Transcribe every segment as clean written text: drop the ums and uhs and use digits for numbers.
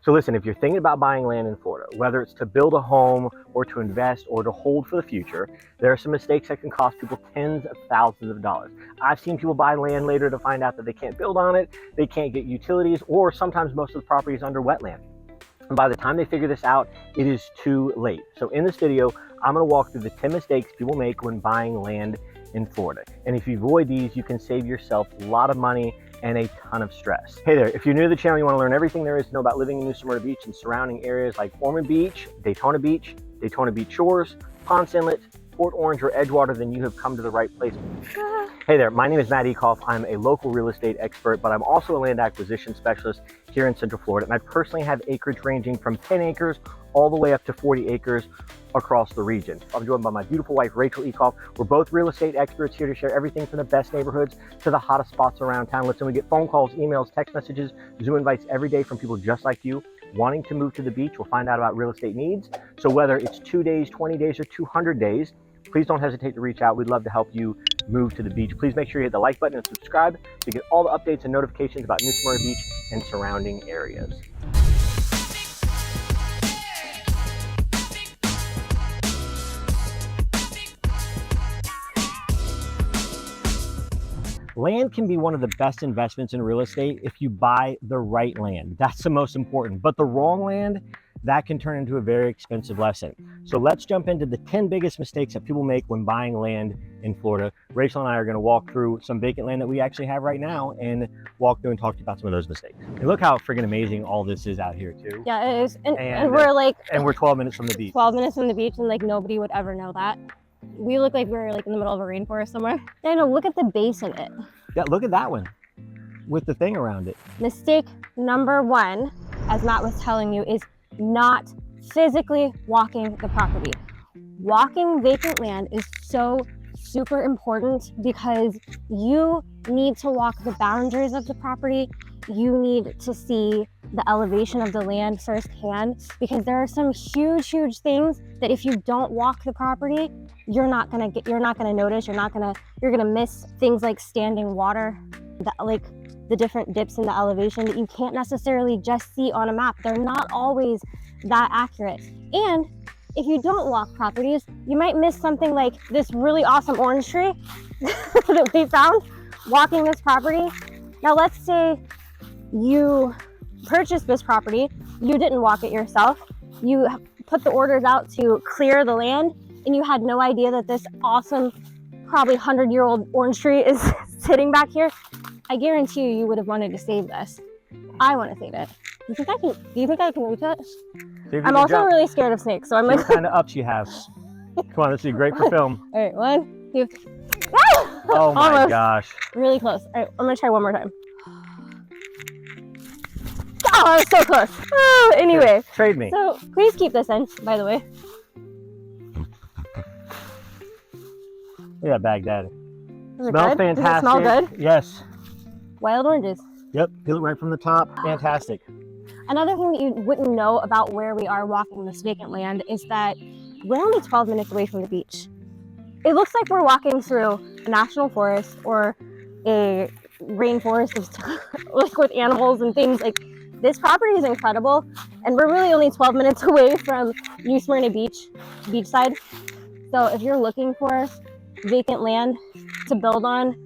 So listen, if you're thinking about buying land in Florida, whether it's to build a home or to invest or to hold for the future, there are some mistakes that can cost people tens of thousands of dollars. I've seen people buy land later to find out that they can't build on it, they can't get utilities, or sometimes most of the property is under wetland. And by the time they figure this out, it is too late. So in this video, I'm going to walk through the 10 mistakes people make when buying land in Florida. And if you avoid these, you can save yourself a lot of money and a ton of stress. Hey there, if you're new to the channel, you want to learn everything there is to know about living in New Smyrna Beach and surrounding areas like Ormond Beach, Daytona Beach Shores, Ponce Inlet, Port Orange, or Edgewater, then you have come to the right place. Hey there, my name is Matt Ecoff. I'm a local real estate expert, but I'm also a land acquisition specialist here in Central Florida. And I personally have acreage ranging from 10 acres all the way up to 40 acres across the region. I'm joined by my beautiful wife, Rachel Ecoff. We're both real estate experts here to share everything from the best neighborhoods to the hottest spots around town. Listen, we get phone calls, emails, text messages, Zoom invites every day from people just like you wanting to move to the beach. We'll find out about real estate needs. So whether it's 2 days, 20 days, or 200 days, please don't hesitate to reach out. We'd love to help you move to the beach. Please make sure you hit the like button and subscribe to get all the updates and notifications about New Smyrna Beach and surrounding areas. Land can be one of the best investments in real estate if you buy the right land. That's the most important. But the wrong land, that can turn into a very expensive lesson. So let's jump into the 10 biggest mistakes that people make when buying land in Florida. Rachel and I are going to walk through some vacant land that we actually have right now and walk through and talk to you about some of those mistakes. And look how friggin' amazing all this is out here too. Yeah, it is. And we're like... And we're 12 minutes from the beach. 12 minutes from the beach, and like nobody would ever know that. We look like we're like in the middle of a rainforest somewhere. Yeah, no, look at the base in it. Yeah, look at that one with the thing around it. Mistake number one, as Matt was telling you, is not physically walking the property. Walking vacant land is so super important because you need to walk the boundaries of the property. You need to see the elevation of the land firsthand, because there are some huge things that if you don't walk the property, you're not gonna notice. You're gonna miss things like standing water, the different dips in the elevation that you can't necessarily just see on a map. They're not always that accurate. And if you don't walk properties, you might miss something like this really awesome orange tree that we found walking this property. Now let's say you purchased this property, you didn't walk it yourself, you put the orders out to clear the land, and you had no idea that this awesome, probably 100-year-old orange tree is sitting back here. I guarantee you would have wanted to save this. I want to save it. Do you think I can reach it? I'm also really scared of snakes, so I'm like... What kind of ups you have? Come on, this would be great for film. All right, 1, 2... Oh my Almost. Gosh. Really close. All right, I'm gonna try one more time. Oh, I was so close. Oh, anyway. Here, trade me. So please keep this in, by the way. Look at that Baghdad. Smells fantastic. Does it smell good? Yes. Wild oranges. Yep, peel it right from the top. Fantastic. Another thing that you wouldn't know about where we are walking this vacant land is that we're only 12 minutes away from the beach. It looks like we're walking through a national forest or a rainforest with animals and things. Like, this property is incredible, and we're really only 12 minutes away from New Smyrna beachside. So if you're looking for vacant land to build on,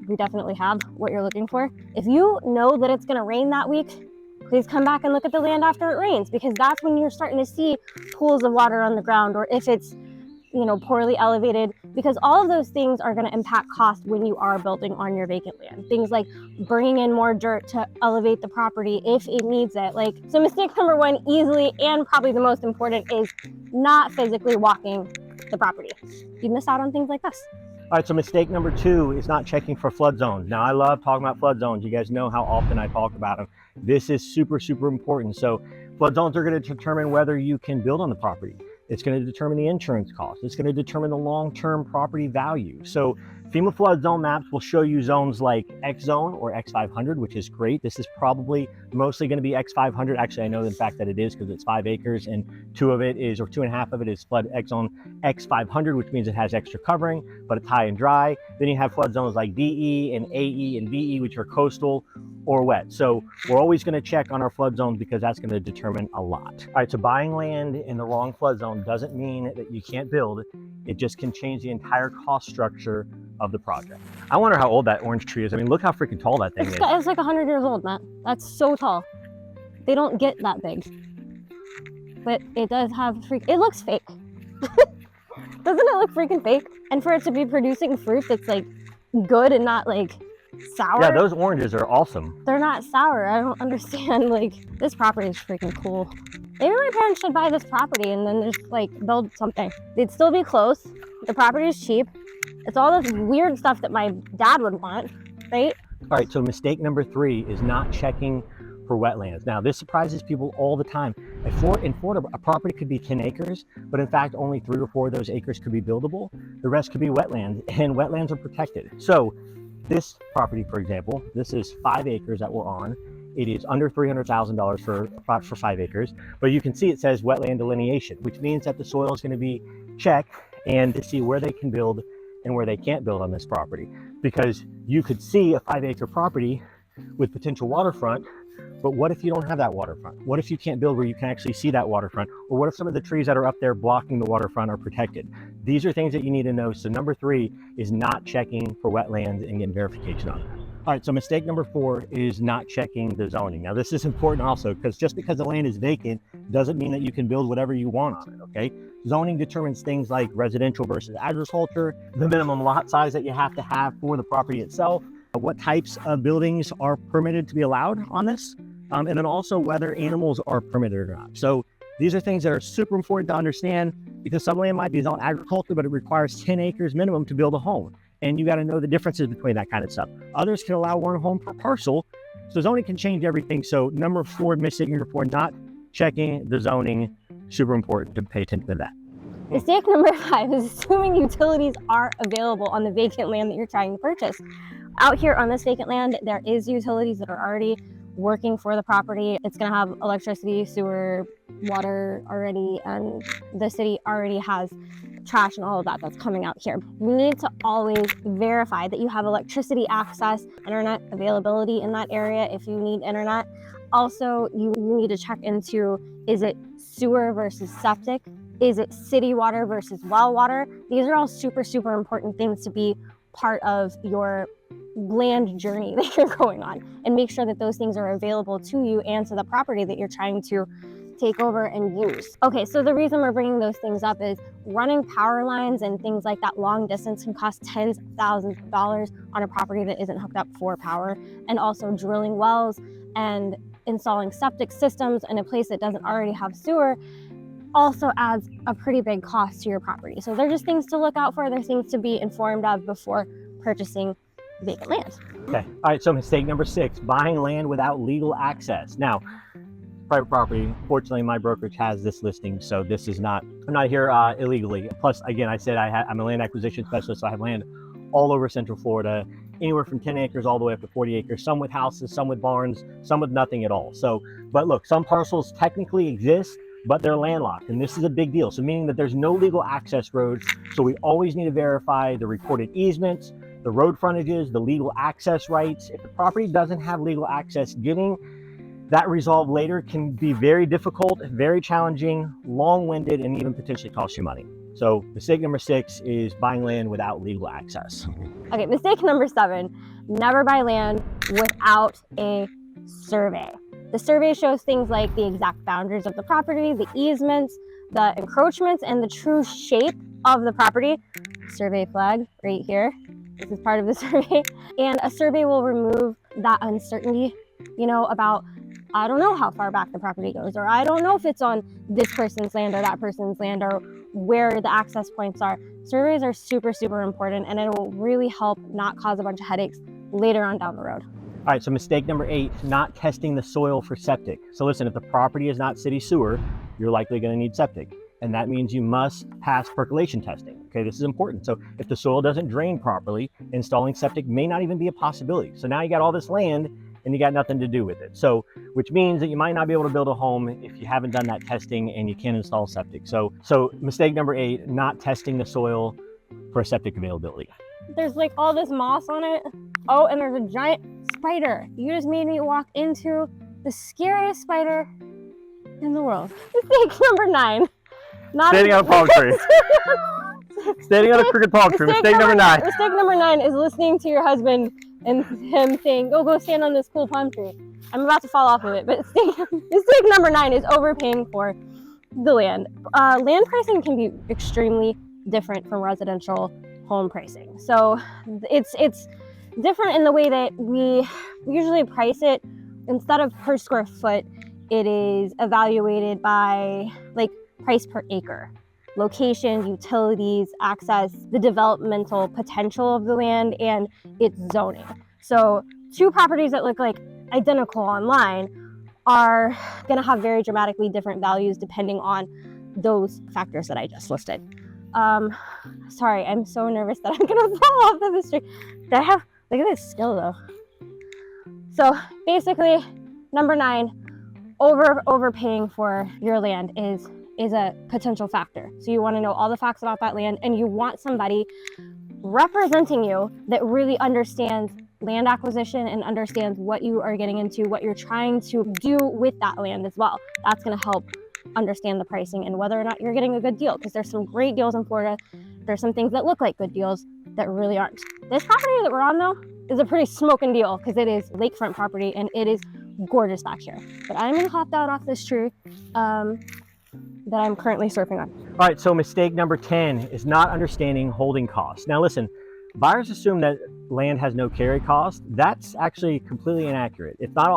we definitely have what you're looking for. If you know that it's gonna rain that week, please come back and look at the land after it rains, because that's when you're starting to see pools of water on the ground, or if it's, you know, poorly elevated, because all of those things are going to impact cost when you are building on your vacant land. Things like bringing in more dirt to elevate the property if it needs it. Like, so mistake number one, easily and probably the most important, is not physically walking the property. You miss out on things like this. All right, so mistake number 2 is not checking for flood zones. Now, I love talking about flood zones. You guys know how often I talk about them. This is super important. So flood zones are going to determine whether you can build on the property. It's going to determine the insurance cost. It's going to determine the long-term property value. So FEMA flood zone maps will show you zones like X zone or X500, which is great. This is probably mostly going to be X500. Actually, I know in fact that it is, because it's 5 acres and 2 of it is, or 2.5 of it is flood X zone X500, which means it has extra covering, but it's high and dry. Then you have flood zones like DE and AE and VE, which are coastal, or wet. So we're always going to check on our flood zones because that's going to determine a lot. All right, so buying land in the wrong flood zone doesn't mean that you can't build. It just can change the entire cost structure of the project. I wonder how old that orange tree is. I mean, look how freaking tall that thing is. It's like 100 years old, Matt. That's so tall. They don't get that big. But it does have it looks fake. Doesn't it look freaking fake? And for it to be producing fruit that's like good and not like sour. Yeah, those oranges are awesome. They're not sour. I don't understand. Like, this property is freaking cool. Maybe my parents should buy this property and then just like build something. They'd still be close. The property is cheap. It's all this weird stuff that my dad would want, right? All right, so mistake number 3 is not checking for wetlands. Now, this surprises people all the time. In Florida, a property could be 10 acres, but in fact, only 3 or 4 of those acres could be buildable. The rest could be wetlands, and wetlands are protected. So this property, for example, this is 5 acres that we're on. It is under $300,000 for 5 acres, but you can see it says wetland delineation, which means that the soil is going to be checked and to see where they can build and where they can't build on this property. Because you could see a 5-acre property with potential waterfront, but what if you don't have that waterfront? What if you can't build where you can actually see that waterfront? Or what if some of the trees that are up there blocking the waterfront are protected? These are things that you need to know. So number 3 is not checking for wetlands and getting verification on it. All right, so mistake number 4 is not checking the zoning. Now this is important also, because just because the land is vacant doesn't mean that you can build whatever you want on it, okay? Zoning determines things like residential versus agriculture, the minimum lot size that you have to have for the property itself, what types of buildings are permitted to be allowed on this, and then also whether animals are permitted or not. So these are things that are super important to understand, because some land might be zoned agriculture, but it requires 10 acres minimum to build a home. And you got to know the differences between that kind of stuff. Others can allow 1 home per parcel. So zoning can change everything. So number 4, mistake number 4, not checking the zoning, super important to pay attention to that. Mistake number 5 is assuming utilities are available on the vacant land that you're trying to purchase. Out here on this vacant land, there is utilities that are already working for the property. It's going to have electricity, sewer, water already, and the city already has trash and all of that that's coming out here. You need to always verify that you have electricity access, internet availability in that area if you need internet. Also, you need to check into, is it sewer versus septic? Is it city water versus well water? These are all super, super important things to be part of your land journey that you're going on, and make sure that those things are available to you and to the property that you're trying to take over and use. Okay, so the reason we're bringing those things up is running power lines and things like that long distance can cost tens of thousands of dollars on a property that isn't hooked up for power, and also drilling wells and installing septic systems in a place that doesn't already have sewer also adds a pretty big cost to your property. So they're just things to look out for. They're things to be informed of before purchasing vacant land. Okay, all right, so mistake number 6, buying land without legal access. Now, private property, fortunately my brokerage has this listing, so this is not, I'm not here illegally. Plus, again, I said I'm a land acquisition specialist, so I have land all over Central Florida, anywhere from 10 acres all the way up to 40 acres, some with houses, some with barns, some with nothing at all. So, but look, some parcels technically exist, but they're landlocked, and this is a big deal. So meaning that there's no legal access roads, so we always need to verify the recorded easements, the road frontages, the legal access rights. If the property doesn't have legal access, getting that resolved later can be very difficult, very challenging, long-winded, and even potentially cost you money. So mistake number 6 is buying land without legal access. Okay, mistake number 7, never buy land without a survey. The survey shows things like the exact boundaries of the property, the easements, the encroachments, and the true shape of the property. Survey flag right here. This is part of the survey. And a survey will remove that uncertainty, about, I don't know how far back the property goes, or I don't know if it's on this person's land or that person's land, or where the access points are. Surveys are super, super important, and it will really help not cause a bunch of headaches later on down the road. All right, so mistake number 8, not testing the soil for septic. So listen, if the property is not city sewer, you're likely going to need septic. And that means you must pass percolation testing. Okay, this is important. So if the soil doesn't drain properly, installing septic may not even be a possibility. So now you got all this land and you got nothing to do with it. So, which means that you might not be able to build a home if you haven't done that testing and you can't install septic. So mistake number 8, not testing the soil for septic availability. There's like all this moss on it. Oh, and there's a giant spider. You just made me walk into the scariest spider in the world. Mistake number 9. Standing on a palm tree. Standing on a crooked palm tree. Mistake number 9. Mistake number 9 is listening to your husband and him saying, "Oh, go stand on this cool palm tree." I'm about to fall off of it, but mistake number 9 is overpaying for the land. Land pricing can be extremely different from residential home pricing. So it's different in the way that we usually price it. Instead of per square foot, it is evaluated by like price per acre, location, utilities, access, the developmental potential of the land, and its zoning. So 2 properties that look like identical online are going to have very dramatically different values depending on those factors that I just listed. Sorry, I'm so nervous that I'm going to fall off of this tree. Look at this skill though. So basically, number 9, overpaying for your land is a potential factor. So you want to know all the facts about that land, and you want somebody representing you that really understands land acquisition and understands what you are getting into, what you're trying to do with that land as well. That's going to help understand the pricing and whether or not you're getting a good deal, because there's some great deals in Florida. There's some things that look like good deals that really aren't. This property that we're on though is a pretty smoking deal because it is lakefront property and it is gorgeous back here. But I'm going to hop down off this tree that I'm currently surfing on. All right, so mistake number 10 is not understanding holding costs. Now listen, buyers assume that land has no carry cost. That's actually completely inaccurate. It's not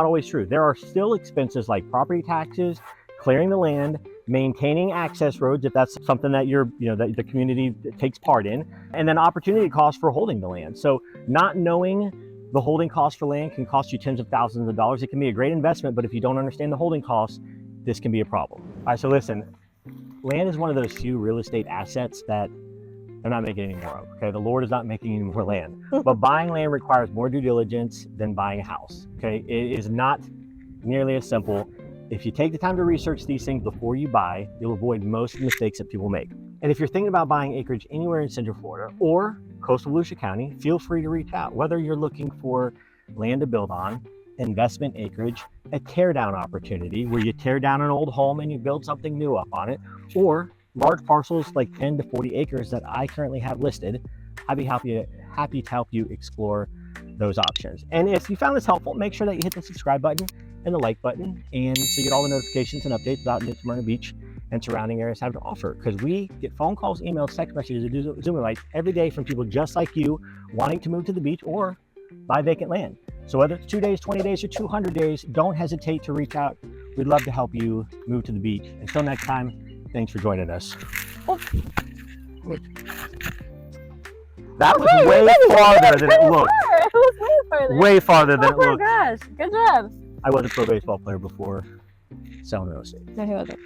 always true. There are still expenses like property taxes, clearing the land, maintaining access roads if that's something that that the community takes part in, and then opportunity costs for holding the land. So not knowing the holding cost for land can cost you tens of thousands of dollars. It can be a great investment, but if you don't understand the holding costs, this can be a problem. All right, so listen, land is one of those few real estate assets that they're not making any more of. Okay, the Lord is not making any more land, but buying land requires more due diligence than buying a house. Okay, it is not nearly as simple. If you take the time to research these things before you buy, you'll avoid most of the mistakes that people make. And if you're thinking about buying acreage anywhere in Central Florida or coastal Volusia County, feel free to reach out. Whether you're looking for land to build on, investment acreage, a tear down opportunity where you tear down an old home and you build something new up on it, or large parcels like 10 to 40 acres that I currently have listed, I'd be happy to help you explore those options. And if you found this helpful, make sure that you hit the subscribe button and the like button, and so you get all the notifications and updates about Smyrna Beach and surrounding areas have to offer, because we get phone calls, emails, text messages, and Zoom invites every day from people just like you wanting to move to the beach or buy vacant land. So whether it's 2 days, 20 days, or 200 days, don't hesitate to reach out. We'd love to help you move to the beach. Until next time, thanks for joining us. Oh. That was way farther than it looked. It was way farther. Way farther than it looked. Oh my gosh, good job. I was a pro baseball player before selling real estate. No, he wasn't.